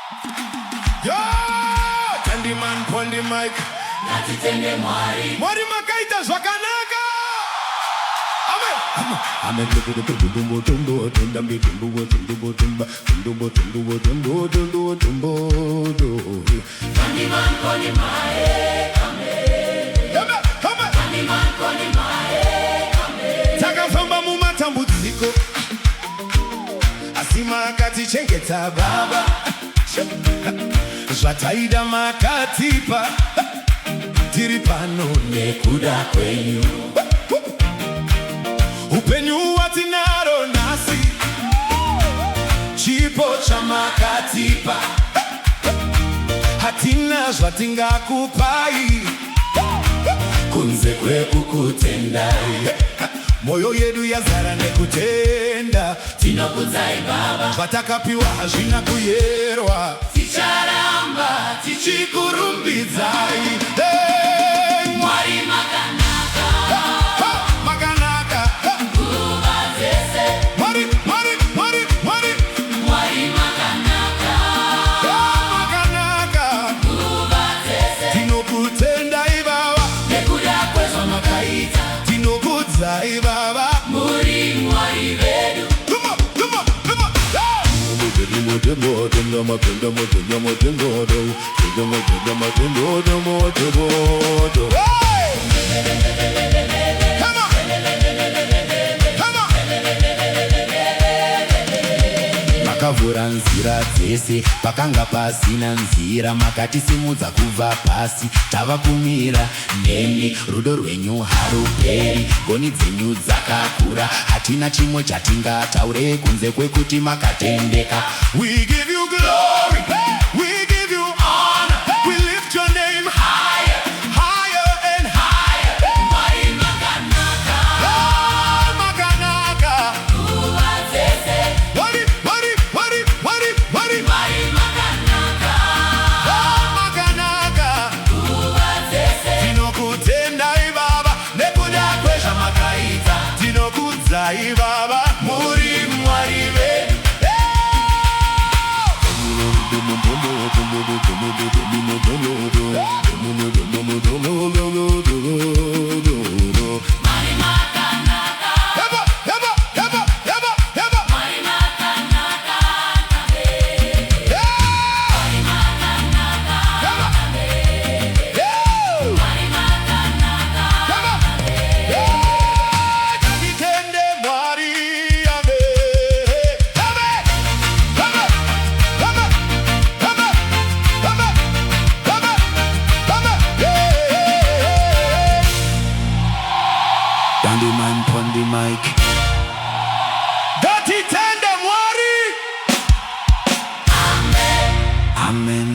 Yo, Dandyman on the mic. Natitende Mwari. Mwari Makanaka, vakanaka. Amen. Dandyman on the mic. Dandyman on the mic. Takafamba mumatambudziko asi makatichengeta Baba. Zvataida makatipa, tiri pano nekuda kwenyu. Upenyu watinaro nasi, chipo chamakatipa. Hatina zvatingakupai, kunze kwekukutendai. Moyo yedu yazara nekutenda, tinokudzai Baba. Zvatakapiwa hazvina kuyerwa, ticharamba tichikurumbidzai. Mwari Makanaka. Makanaka. Nguva dzese. Mwari Makanaka. Makanaka. Nguva dzese. Tinokutendai Baba nekuda kwezvamakaita. Tinokudzai Baba. Muri Mwari vedu. Makavhura nzira dzese pakanga pasina nzira, makatisimudza kubva pasi tava kumira nemi. Rudo rwenyu haruperi, ngoni dzenyu dzakakura, hatina chimwe chatingataure kunze kwekuti makatendeka. We give you glory, we give you honor, we lift your name higher, higher and higher. Mwari Makanaka. Makanaka. Nguva dzese. Mwari Mwari Makanaka. Makanaka. Nguva dzese. Tinokutendai Baba nekuda kwezvamakaita, tinokudzai Baba. Muri Mwari vedu. Mwari Makanaka. Mwari Makanaka. Mwari Makanaka. Titende Mwari, Dandyman on the mic. Titende Mwari. Amen. Amen.